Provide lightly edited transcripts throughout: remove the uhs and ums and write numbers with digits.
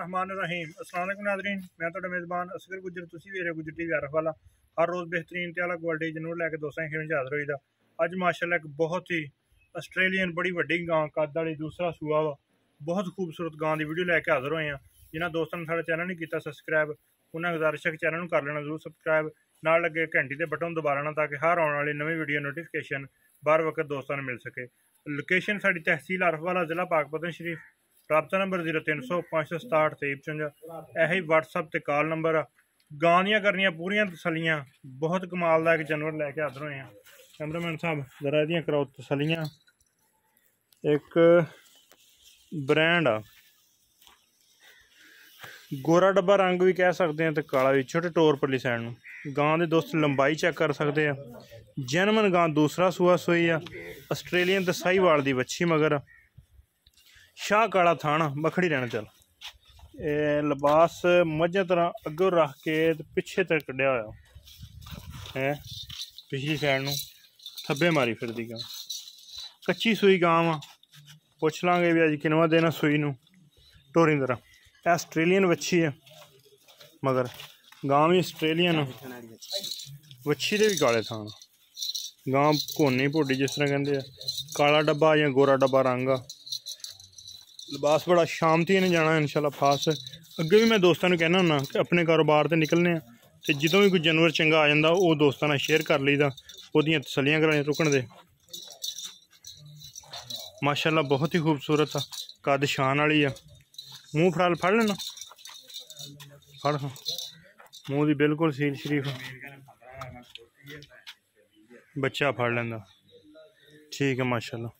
बिस्मिल्लाहिर्रहमानिर्रहीम। अस्सलाम वालेकुम नाज़रीन, मैं तुहाडा मेज़बान असगर गुजर, तुसीं वीरे गुजर टीवी आरफ वाला। हर रोज़ बेहतरीन ते आला क्वालिटी जनूर लैके दोस्तां दी खिदमत हाज़र होईदा। अज माशाअल्लाह एक बहुत ही आस्ट्रेलियन बड़ी वड्डी गां कद वाली दूसरा सूआ वा, बहुत खूबसूरत गां दी वीडियो लैके हाज़र होए हैं। जिन्हां दोस्तां ने साडा चैनल नहीं किया सबसक्राइब, उन्हें गुजारिश है कि चैनल कर लेना जरूर सबसक्राइब, नाल लगे घंटी के बटन दबा लेना ताकि हर आने वाली नवी वीडियो नोटिफिकेशन बार वक्त दोस्तों ने मिल सके। लोकेशन साडी तहसील आरफ वाला, जिला पाकपतन शरीफ। रबता नंबर 0300 567 2355। यही व्हाट्सअप ते कॉल नंबर आ। गां दियां करनियां पूरियां तसलियां, बहुत कमाल का एक जानवर लैके हाजिर होए हैं। कैमरामैन साहब जरा इहदियां कराओ तसलियां। एक ब्रांड आ, गोरा डब्बा रंग भी कह सकते हैं तो काला भी, छोटे टोर परली साइड में। गां दे दोस्त लंबाई चेक कर सकते हैं। जनमन गां दूसरा सूआ सोई आ। आस्ट्रेलियन ते साहीवाल दी बच्ची मगर शाह काला थाना बखड़ी रहना। चल लिबास मझा तरह अगों रख के पिछे तक कढ़िया होया है, पिछली साइड नूं थब्बे मारी फिरदी गां। कच्ची सूई गां वा, पुछ लांगे भी अज किनवा देना सूई नूं। टोरी तरह आस्ट्रेलियन बच्ची है मगर गां भी आस्ट्रेलियन, बच्ची दे भी काले थान। गां घोनी भोडी जिस तरह कहते हैं, काला डब्बा या गोरा डब्बा रंग आ। लिबास बड़ा शांति ने जाना इंशाल्लाह फास्ट। अगे भी मैं दोस्तों कहना हुन्ना कि अपने कारोबार से निकलने तो जो भी कोई जानवर चंगा आ जाता वो दोस्तों ने शेयर कर लीदा, वोदियां तसलियां कराने रुकन दे। माशाल्लाह बहुत ही खूबसूरत आ, कद शान वाली आ। मूँह फड़ लेना, फड़ मूँह की बिल्कुल सील शरीफ, बच्चा फड़ लेंदा। ठीक है माशाल्लाह,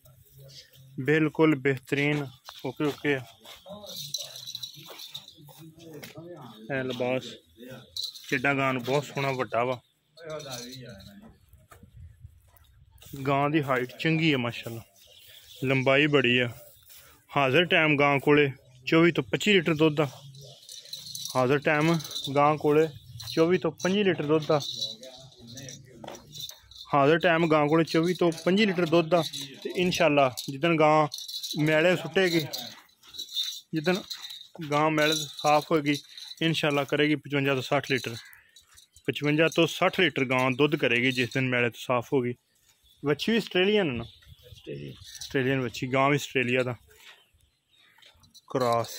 बिल्कुल बेहतरीन। ओके ओके है लिबास। चिड्डा गां बहुत सोहना वड्डा वा। गां दी हाइट चंगी है माशाल्लाह, लंबाई बड़ी है। हाजिर टाइम गां कोले 24 तो 25 लीटर दुध आ। हाजिर टाइम गां कोले 24 तो 25 लीटर दुध आ। हाजिर टाइम गां कोले 24 तो 25 लीटर दुध आ। ते इंशाल्लाह जिदन गां मैले सुटेगी, जिदन गां मैले साफ होगी, इंशाल्लाह करेगी 55 तो 60 लीटर। 55 तो 60 लीटर गां दुध करेगी जिस दिन मैले तो साफ होगी। बच्ची भी आस्ट्रेलियन ना, आस्ट्रेलियन बच्ची। गां भी आस्ट्रेलिया दा क्रॉस,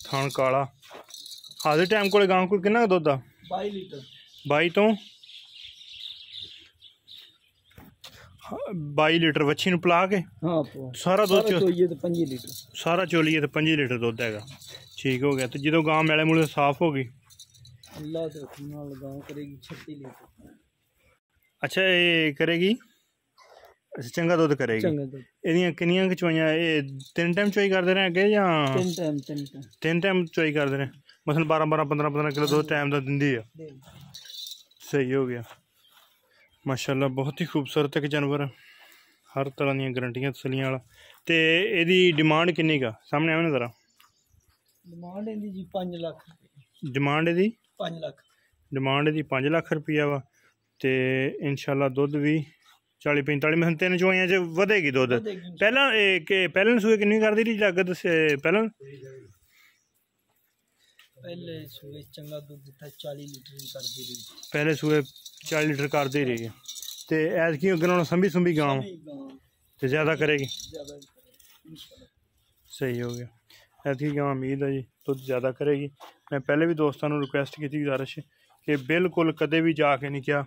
थान काला। हाजिर टाइम को गां को कितना दुध आ? 22 लीटर। 22 तो 22 लीटर बच्ची पिला के। हाँ, सारा दुध सारा चोलिए तो 25 लीटर दुध है। ठीक हो गया। तो जो गां मैले मूले साफ होगी, अच्छा ये करेगी, अच्छा चंगा दुध करेगी। एदियां किन्नियां चवाइयां? ये 3 टाइम चोई करते रहे अगे या 3 टाइम चोई करते रहे? मसलन 12-12 15-15 किलो दुध टाइम का दिंदी है। सही हो गया माशाल्लाह, बहुत ही खूबसूरत एक जानवर, हर तरह दी गारंटियां तसलियां वाला। तो यदी डिमांड किन्नी का सामने आवे ना जरा? डिमांड जी 5 लाख। डिमांड यदी 5 लाख। डिमांड यदी 5 लाख रुपया वा। तो इंशाल्लाह दुध भी 40-45 मतलब 3 चुआइयां च वधेगी दुध। पहले सूए किन्नी कर दी रही लागत? पहले सूए चंगा दुध दिता 40 लीटर कर दी रही। पहले सूए 40 लीटर कर दी रही है। तो ऐतकी अगर संभी गां तो ज़्यादा करेगी। सही हो गया। ऐतकी गां उम्मीद है जी दुध ज़्यादा करेगी। मैं पहले भी दोस्तों को रिक्वेस्ट की थी, गुजारिश कि बिल्कुल कदे भी जाके नहीं किया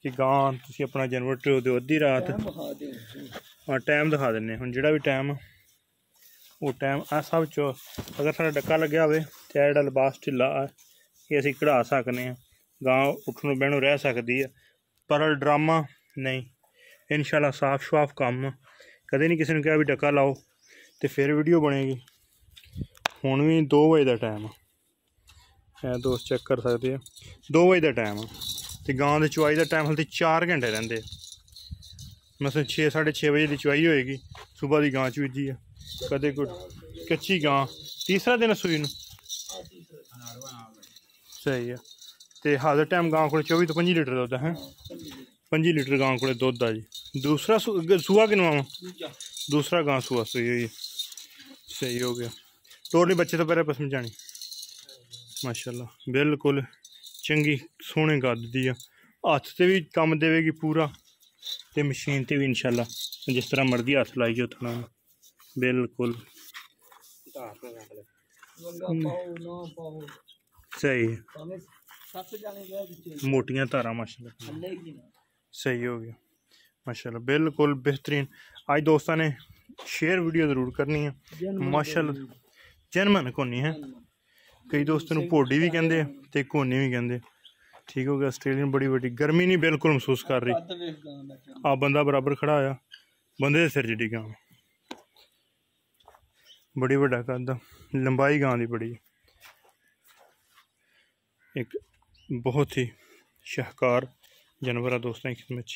कि गां तुसीं अपना जानवर ढो दो अद्धी रात। हाँ टाइम दिखा दें हम, जो भी टाइम वो टाइम आ सब चो अगर साढ़ा डक्का लग्या हो तो यह लिबास ढिला है कि असीं कढ़ा सकते हैं, गां उठनों बहनों रह सकती है, पर ड्रामा नहीं। इंशाल्लाह साफ शफाफ काम, कदे नहीं किसी ने कहा भी डक्का लाओ तो फिर वीडियो बनेगी। हुण भी 2 बजे का टाइम है, दोस्त चेक कर सकते हैं 2 बजे का टाइम है। तो गां की चुवाई का टाइम हल्दी 4 घंटे रहिंदे। मतलब 6-6:30 बजे की चुवाई होएगी, सुबह की गां चुजी है। कदे कोई कच्ची गां तीसरा दिन सूई नूं। सही है। तो हाजिर टाइम गां को 24 तो 25 लीटर दुध है। 25 लीटर गां को दुध आ जी। दूसरा सूआ किनवा वा? दूसरा गां सूआ सूई हुई। सही हो गया। टोरनी बच्चे तो पहले पसम जानी। माशाल्लाह बिल्कुल चंगी सोहने कद दी आ। हत्थ ते भी कम देवेगी पूरा ते मशीन ते भी इंशाल्लाह जिस तरह मर्जी हत्थ लाई जाओ थोड़ा बिल्कुल सही है। मोटियां तारा माशाल्लाह सही हो गया माशाल्लाह बिल्कुल बेहतरीन। आज दोस्तों ने शेयर वीडियो ज़रूर करनी है माशाल्लाह। जैनमन कोनी है, कई दोस्तों को पोडी भी कहते हैं तो कोनी भी कहते। ठीक हो गया। आस्ट्रेलियन बड़ी बड़ी गर्मी नहीं बिल्कुल महसूस कर रही। आ बंदा बराबर खड़ा होया बंदे दे सिर जिड्डी गां बड़ी बड़ा कद लंबाई गां दी बड़ी एक बहुत ही शाहकार जानवर है दोस्तों की खिदमत।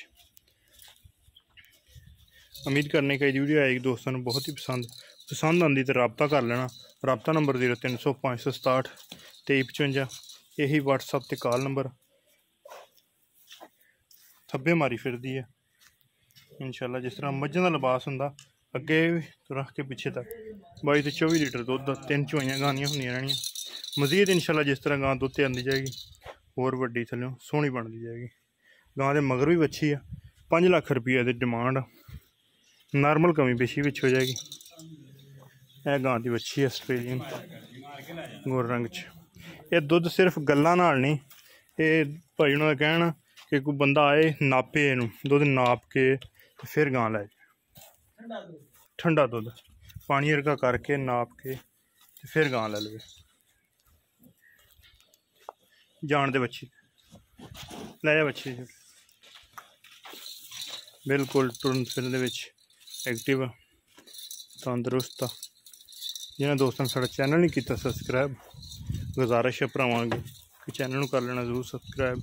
उम्मीद करने का वीडियो आएगी दोस्तों ने बहुत ही पसंद आती तो रबता कर लेना। रबता नंबर 0300 567 2355 यही व्हाट्सअप ते कॉल नंबर। थब्बे मारी फिरदी है इंशाल्लाह जिस तरह मझां दा लिबास हुंदा अगे तो रख के पिछे तक 22 से 24 लीटर दुध 3 चुआइयां गानियां होंदियां रहनियां मजीद इंशाल्लाह जिस तरह गां दुध ते आंदी जाएगी होर वड्डी थल्लों सोहनी बनती जाएगी। गां दे मगर भी बच्छी है 5 लाख रुपये दी डिमांड नॉर्मल कमी पेशी विच हो जाएगी। यह गां दी बच्छी है आस्ट्रेलियन गोर रंग च। यह दुध सिर्फ गल्लां नाल नहीं, ये भाई उन्होंने कहना कि कोई बंदा आए नापे इनू दुध नाप के फिर गां लै ठंडा दुध पानी वर्गा करके नाप के फिर गां लै लवे। जान दे बच्ची लै जा बच्ची बिल्कुल टुरन फिरन दे विच एक्टिव तंदरुस्त। जिन्हें दोस्तों ने साढ़ा चैनल नहीं किया सबसक्राइब गुजारिश है भरावां अगे कि चैनल कर लेना जरूर सबसक्राइब,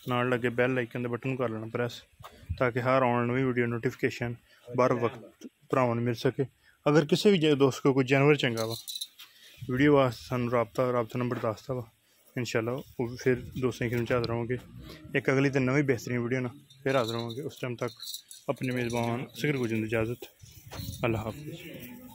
नाल लगे बैल आइकन के बटन कर लेना प्रेस ताकि हर आने वाली वीडियो नोटिफिकेशन बर वक्त भरावां मिल सके। अगर किसी भी दोस्त को कोई जानवर चंगा वा वीडियो वास्ते सानू रबता नंबर दसता वा इंशाल्लाह वो फिर दोस्तों की हाजिर होंगे। एक अगली तो नवी बेहतरीन वीडियो ना फिर हाजिर होंगे। उस टाइम तक अपने मेज़बान असगर को इजाज़त। अल्लाह हाफिज़।